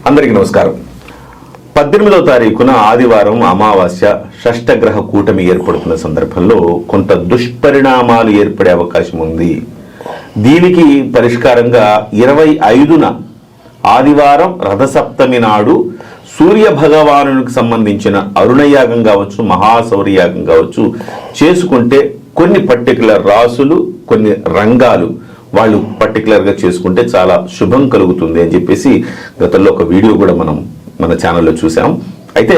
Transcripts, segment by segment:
అందరికీ నమస్కారం. 18వ తారీఖున ఆదివారం అమావాస్య షష్టగ్రహ కూటమి ఏర్పడుతున్న సందర్భంలో కొంత దుష్పరిణామాలు ఏర్పడే అవకాశం ఉంది. దీనికి పరిష్కారంగా 25న ఆదివారం రథసప్తమి నాడు సూర్య భగవానునికి సంబంధించిన అరుణయాగం కావచ్చు, మహాశౌర్యయాగం కావచ్చు చేసుకుంటే కొన్ని పర్టికులర్ రాసులు, కొన్ని రంగాలు వాళ్ళు పర్టికులర్గా చేసుకుంటే చాలా శుభం కలుగుతుంది అని చెప్పేసి గతంలో ఒక వీడియో కూడా మనం మన ఛానల్లో చూసాం. అయితే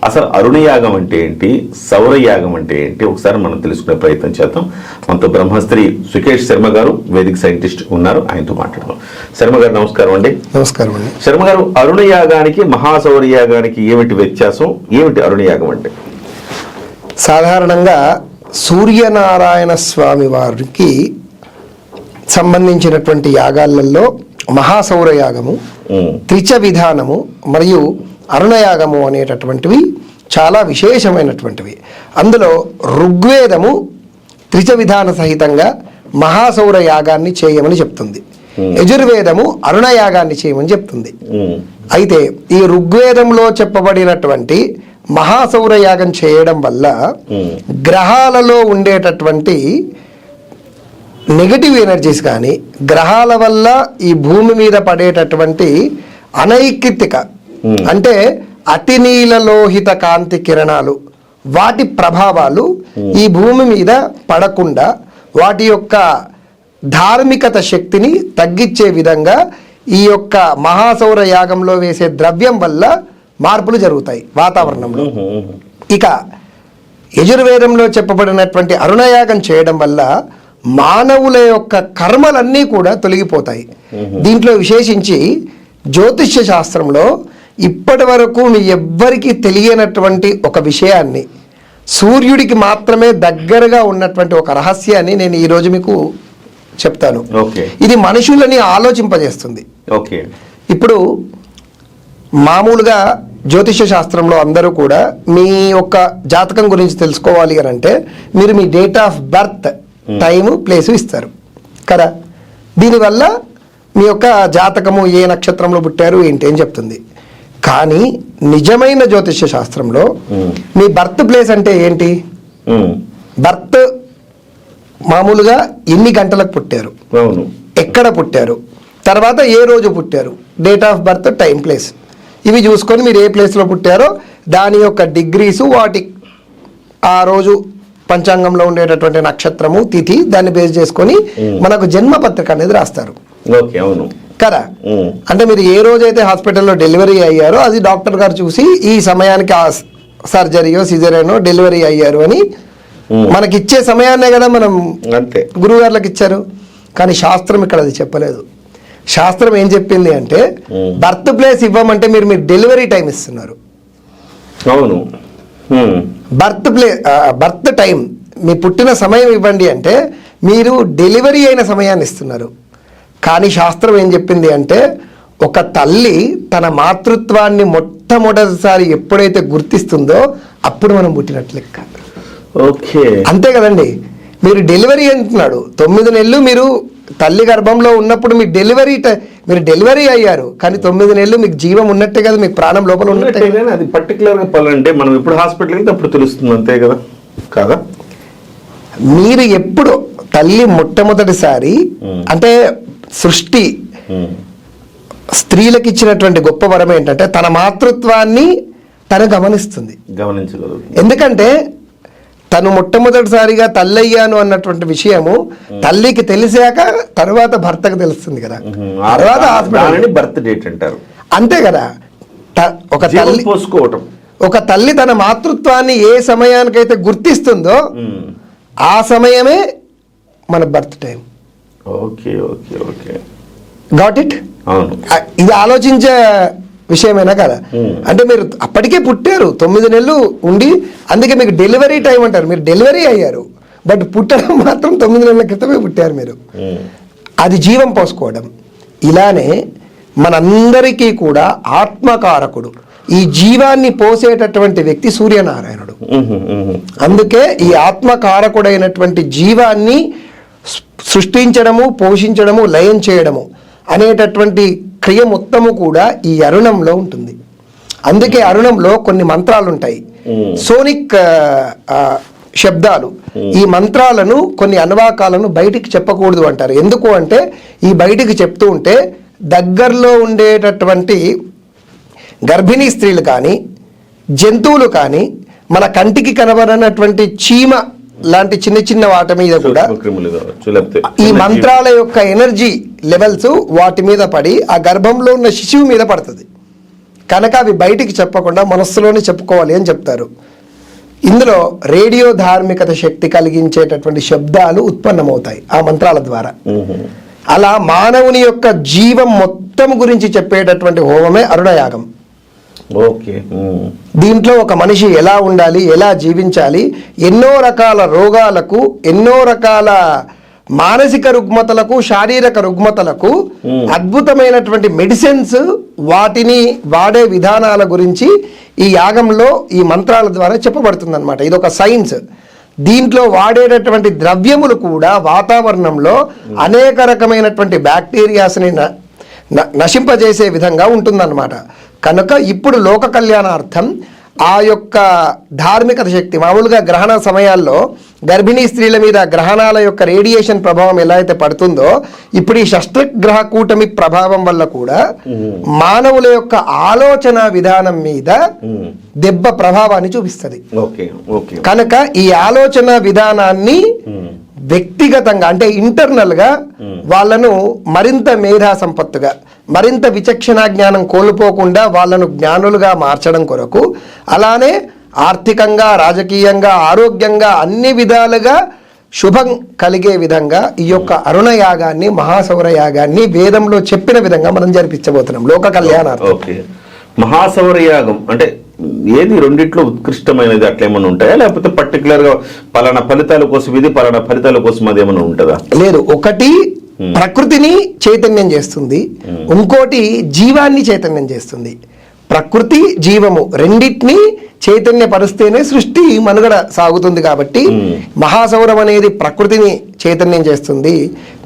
అసలు అరుణయాగం అంటే ఏంటి, సౌరయాగం అంటే ఏంటి ఒకసారి మనం తెలుసుకునే ప్రయత్నం చేద్దాం. మనతో బ్రహ్మశ్రీ సుకేష్ శర్మ గారు, వేదిక సైంటిస్ట్ ఉన్నారు, ఆయనతో మాట్లాడదాం. శర్మ గారు నమస్కారం అండి. నమస్కారం అండి. శర్మ గారు, అరుణయాగానికి మహాసౌరయాగానికి ఏమిటి వ్యత్యాసం, ఏమిటి అరుణయాగం అంటే? సాధారణంగా సూర్యనారాయణ స్వామి వారికి సంబంధించినటువంటి యాగాలలో మహాసౌరయాగము, త్రిచ విధానము మరియు అరుణయాగము అనేటటువంటివి చాలా విశేషమైనటువంటివి. అందులో ఋగ్వేదము త్రిచ విధాన సహితంగా మహాసౌరయాగాన్ని చేయమని చెప్తుంది, యజుర్వేదము అరుణయాగాన్ని చేయమని చెప్తుంది. అయితే ఈ ఋగ్వేదంలో చెప్పబడినటువంటి మహాసౌరయాగం చేయడం వల్ల గ్రహాలలో ఉండేటటువంటి నెగటివ్ ఎనర్జీస్ కానీ, గ్రహాల వల్ల ఈ భూమి మీద పడేటటువంటి అనైకృతిక అంటే అతి నీలలోహిత కాంతి కిరణాలు, వాటి ప్రభావాలు ఈ భూమి మీద పడకుండా వాటి యొక్క ధార్మికత శక్తిని తగ్గించే విధంగా ఈ యొక్క మహాసౌర యాగంలో వేసే ద్రవ్యం వల్ల మార్పులు జరుగుతాయి వాతావరణంలో. ఇక యజుర్వేదంలో చెప్పబడినటువంటి అరుణయాగం చేయడం వల్ల మానవుల యొక్క కర్మలన్నీ కూడా తొలగిపోతాయి. దీంట్లో విశేషించి జ్యోతిష్య శాస్త్రంలో ఇప్పటి వరకు మీ ఎవ్వరికి తెలియనటువంటి ఒక విషయాన్ని, సూర్యుడికి మాత్రమే దగ్గరగా ఉన్నటువంటి ఒక రహస్యాన్ని నేను ఈరోజు మీకు చెప్తాను. ఇది మనుషులని ఆలోచింపజేస్తుంది. ఇప్పుడు మామూలుగా జ్యోతిష శాస్త్రంలో అందరూ కూడా మీ యొక్క జాతకం గురించి తెలుసుకోవాలి అని అంటే మీరు మీ date of birth, time, place ఇస్తారు కదా. దీనివల్ల మీ యొక్క జాతకము ఏ నక్షత్రంలో పుట్టారు ఏంటి అని చెప్తుంది. కానీ నిజమైన జ్యోతిష శాస్త్రంలో మీ బర్త్ ప్లేస్ అంటే ఏంటి, బర్త్ మామూలుగా ఎన్ని గంటలకు పుట్టారు, ఎక్కడ పుట్టారు, తర్వాత ఏ రోజు పుట్టారు, date of birth, time, place, ఇవి చూసుకొని మీరు ఏ ప్లేస్లో పుట్టారో దాని యొక్క డిగ్రీసు, వాటి ఆ రోజు పంచాంగంలో ఉండేటటువంటి నక్షత్రము, తిథి, దాన్ని బేస్ చేసుకొని మనకు జన్మ పత్రిక అనేది రాస్తారు కదా. అంటే మీరు ఏ రోజైతే హాస్పిటల్లో డెలివరీ అయ్యారో అది డాక్టర్ గారు చూసి ఈ సమయానికి సర్జరీయో సిజరీనో డెలివరీ అయ్యారు అని మనకి ఇచ్చే సమయాన్నే కదా మనం గురువు గారులకు ఇచ్చారు. కానీ శాస్త్రం ఇక్కడ అది చెప్పలేదు. శాస్త్రం ఏం చెప్పింది అంటే బర్త్ ప్లేస్ ఇవ్వమంటే మీరు డెలివరీ టైం ఇస్తున్నారు. బర్త్ టైం, మీ పుట్టిన సమయం ఇవ్వండి అంటే మీరు డెలివరీ అయిన సమయాన్ని ఇస్తున్నారు. కానీ శాస్త్రం ఏం చెప్పింది అంటే ఒక తల్లి తన మాతృత్వాన్ని మొట్టమొదటిసారి ఎప్పుడైతే గుర్తిస్తుందో అప్పుడు మనం పుట్టినట్లు లెక్క. అంతే కదండి. మీరు డెలివరీ అంటున్నాడు, 9 నెలలు మీరు తల్లి గర్భంలో ఉన్నప్పుడు మీ మీరు డెలివరీ అయ్యారు, కానీ 9 నెలలు మీకు జీవం ఉన్నట్టే కదా, మీకు ప్రాణం లోపల ఉన్నట్టే. అది పర్టికులర్గా చెప్పాలంటే మనం ఎప్పుడు హాస్పిటల్ వెళ్తే అప్పుడు తెలుస్తుంది, అంతే కదా కాదా. మీరు ఎప్పుడు తల్లి మొట్టమొదటిసారి అంటే సృష్టి స్త్రీలకు ఇచ్చినటువంటి గొప్ప వరం ఏంటంటే తన మాతృత్వాన్ని తను గమనించగలదు. ఎందుకంటే తను మొట్టమొదటిసారిగా తల్లయ్యాను అన్నటువంటి విషయము తల్లికి తెలిసాక తర్వాత భర్తకు తెలుస్తుంది కదా, తర్వాత హాస్పిటల్ బర్త్ డేట్ అంటారు. అంతే కదా. ఒక తల్లి తన మాతృత్వాన్ని ఏ సమయానికైతే గుర్తిస్తుందో ఆ సమయమే మన బర్త్ టైం. Got it? ఇది ఆలోచించే విషయమేనా కదా. అంటే మీరు అప్పటికే పుట్టారు, 9 నెలలు ఉండి, అందుకే మీకు డెలివరీ టైం అంటారు. మీరు డెలివరీ అయ్యారు, బట్ పుట్టడం మాత్రం 9 నెలల క్రితమే పుట్టారు మీరు. అది జీవం పోసుకోవడం. ఇలానే మనందరికీ కూడా ఆత్మకారకుడు, ఈ జీవాన్ని పోసేటటువంటి వ్యక్తి సూర్యనారాయణుడు. అందుకే ఈ ఆత్మకారకుడైనటువంటి జీవాన్ని సృష్టించడము, పోషించడము, లయం చేయడము, అనేటటువంటి క్రియ మొత్తము కూడా ఈ అరుణంలో ఉంటుంది. అందుకే అరుణంలో కొన్ని మంత్రాలు ఉంటాయి, సోనిక్ శబ్దాలు. ఈ మంత్రాలను కొన్ని అన్వాకాలను బయటికి చెప్పకూడదు అంటారు. ఎందుకు అంటే ఈ బయటికి చెప్తూ ఉంటే దగ్గరలో ఉండేటటువంటి గర్భిణీ స్త్రీలు కానీ, జంతువులు కానీ, మన కంటికి కనబడినటువంటి చీమ లాంటి చిన్న చిన్న వాటి మీద కూడా ఈ మంత్రాల యొక్క ఎనర్జీ లెవెల్స్ వాటి మీద పడి ఆ గర్భంలో ఉన్న శిశువు మీద పడుతుంది. కనుక అవి బయటికి చెప్పకుండా మనస్సులోనే చెప్పుకోవాలి అని చెప్తారు. ఇందులో రేడియో ధార్మికత శక్తి కలిగించేటటువంటి శబ్దాలు ఉత్పన్నమవుతాయి ఆ మంత్రాల ద్వారా. అలా మానవుని యొక్క జీవం మొత్తం గురించి చెప్పేటటువంటి హోమమే అరుణయాగం. దీంట్లో ఒక మనిషి ఎలా ఉండాలి, ఎలా జీవించాలి, ఎన్నో రకాల రోగాలకు, ఎన్నో రకాల మానసిక రుగ్మతలకు, శారీరక రుగ్మతలకు అద్భుతమైనటువంటి మెడిసిన్స్, వాటిని వాడే విధానాల గురించి ఈ యాగంలో ఈ మంత్రాల ద్వారా చెప్పబడుతుంది అన్నమాట. ఇది ఒక సైన్స్. దీంట్లో వాడేటటువంటి ద్రవ్యములు కూడా వాతావరణంలో అనేక రకమైనటువంటి బ్యాక్టీరియాస్ని నశింపజేసే విధంగా ఉంటుందన్నమాట. కనుక ఇప్పుడు లోక కళ్యాణార్థం ఆ యొక్క ధార్మికత శక్తి, మామూలుగా గ్రహణ సమయాల్లో గర్భిణీ స్త్రీల మీద గ్రహణాల యొక్క రేడియేషన్ ప్రభావం ఎలా అయితే పడుతుందో, ఇప్పుడు ఈ షష్ఠగ్రహ కూటమి ప్రభావం వల్ల కూడా మానవుల యొక్క ఆలోచన విధానం మీద దెబ్బ ప్రభావాన్ని చూపిస్తుంది. కనుక ఈ ఆలోచన విధానాన్ని వ్యక్తిగతంగా అంటే ఇంటర్నల్ గా వాళ్ళను మరింత మేధా సంపత్తుగా, మరింత విచక్షణ జ్ఞానం కోల్పోకుండా వాళ్ళను జ్ఞానులుగా మార్చడం కొరకు, అలానే ఆర్థికంగా, రాజకీయంగా, ఆరోగ్యంగా అన్ని విధాలుగా శుభం కలిగే విధంగా ఈ యొక్క అరుణ యాగాన్ని, మహాసౌర యాగాన్ని వేదంలో చెప్పిన విధంగా మనం జరిపించబోతున్నాం లోక కళ్యాణార్థం. మహాసౌర యాగం అంటే ఏది రెండిట్లో ఉత్కృష్టమైనది అట్లా ఏమైనా ఉంటాయా, లేకపోతే పర్టికులర్ గా పలానా ఫలితాల కోసం ఇది, పలానా ఫలితాల కోసం అది ఏమైనా ఉంటుందా? లేదు, ఒకటి ప్రకృతిని చైతన్యం చేస్తుంది, ఇంకోటి జీవాన్ని చైతన్యం చేస్తుంది. ప్రకృతి, జీవము రెండింటినీ చైతన్యపరిస్తేనే సృష్టి మనుగడ సాగుతుంది. కాబట్టి మహాసౌరం అనేది ప్రకృతిని చైతన్యం చేస్తుంది,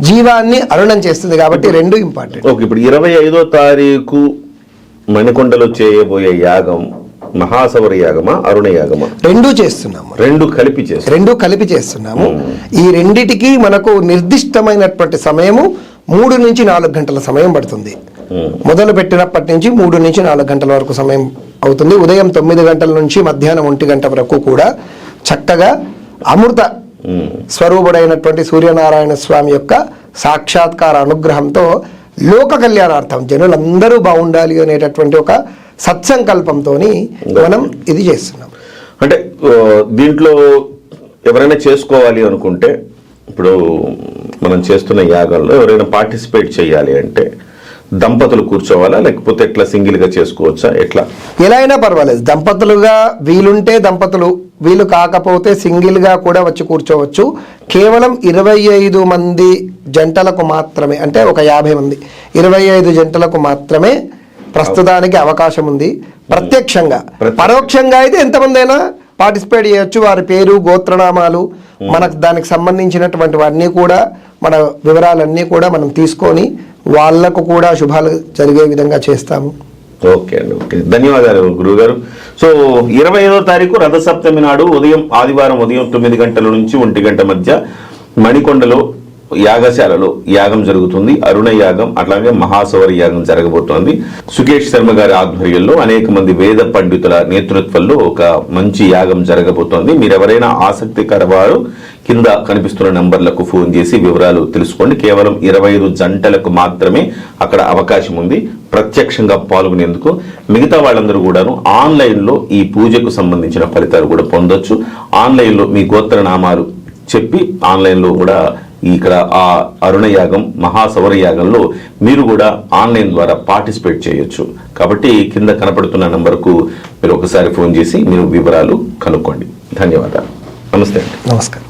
జీవాన్ని అరుణం చేస్తుంది. కాబట్టి రెండు ఇంపార్టెంట్. ఓకే, ఇప్పుడు 25వ తారీఖు మణికొండలో చేయబోయే యాగం మహాసౌర యాగమా, అరుణ యాగమా? రెండు చేస్తున్నాము, రెండు కలిపి చేస్తున్నాము. ఈ రెండిటికి మనకు నిర్దిష్టమైనటువంటి సమయము 3 నుంచి 4 గంటల సమయం పడుతుంది. మొదలు పెట్టినప్పటి నుంచి 3 నుంచి 4 గంటల వరకు సమయం అవుతుంది. ఉదయం 9 గంటల నుంచి మధ్యాహ్నం 1 గంట వరకు కూడా చక్కగా అమృత స్వరూపుడైనటువంటి సూర్యనారాయణ స్వామి యొక్క సాక్షాత్కార అనుగ్రహంతో లోక కళ్యాణార్థం జనులందరూ బాగుండాలి అనేటటువంటి ఒక సత్సంకల్పంతో మనం ఇది చేస్తున్నాం. అంటే దీంట్లో ఎవరైనా చేసుకోవాలి అనుకుంటే, ఇప్పుడు మనం చేస్తున్న యాగంలో ఎవరైనా పార్టిసిపేట్ చేయాలి అంటే దంపతులు కూర్చోవాలా, లేకపోతే ఎట్లా సింగిల్ గా చేసుకోవచ్చా, ఎట్లా? ఎలా అయినా పర్వాలేదు. దంపతులుగా వీలుంటే దంపతులు, వీలు కాకపోతే సింగిల్ గా కూడా వచ్చి కూర్చోవచ్చు. కేవలం 25 మంది జంటలకు మాత్రమే, అంటే ఒక 50 మంది 25 జంటలకు మాత్రమే ప్రస్తుతానికి అవకాశం ఉంది. ప్రత్యక్షంగా, పరోక్షంగా అయితే ఎంతమంది అయినా పార్టిసిపేట్ చేయొచ్చు. వారి పేరు, గోత్రనామాలు, మనకు దానికి సంబంధించినటువంటి అన్నీ కూడా, మన వివరాలన్నీ కూడా మనం తీసుకొని వాళ్లకు కూడా శుభాలు జరిగే విధంగా చేస్తాము. ఓకే అండి, ఓకే, ధన్యవాదాలు గురువు గారు. సో 25వ తారీఖు రథసప్తమి నాడు ఆదివారం ఉదయం 9 గంటల నుంచి 1 గంట మధ్య మణికొండలో యాగశాలలో యాగం జరుగుతుంది. అరుణ యాగం, అట్లాగే మహాసౌర యాగం జరగబోతోంది. సుకేష్ శర్మ గారి ఆధ్వర్యంలో అనేక మంది వేద పండితుల నేతృత్వంలో ఒక మంచి యాగం జరగబోతోంది. మీరు ఎవరైనా ఆసక్తికర వారు కింద కనిపిస్తున్న నంబర్లకు ఫోన్ చేసి వివరాలు తెలుసుకోండి. కేవలం 25 జంటలకు మాత్రమే అక్కడ అవకాశం ఉంది ప్రత్యక్షంగా పాల్గొనేందుకు. మిగతా వాళ్ళందరూ కూడాను ఆన్లైన్లో ఈ పూజకు సంబంధించిన ఫలితాలు కూడా పొందొచ్చు. ఆన్లైన్లో మీ గోత్ర నామాలు చెప్పి ఆన్లైన్లో కూడా ఇక్కడ ఆ అరుణ యాగం, మహాసౌర యాగంలో మీరు కూడా ఆన్లైన్ ద్వారా పార్టిసిపేట్ చేయొచ్చు. కాబట్టి కింద కనపడుతున్న నంబర్కు మీరు ఒకసారి ఫోన్ చేసి మీరు వివరాలు కనుక్కోండి. ధన్యవాదాలు. నమస్తే. నమస్కారం.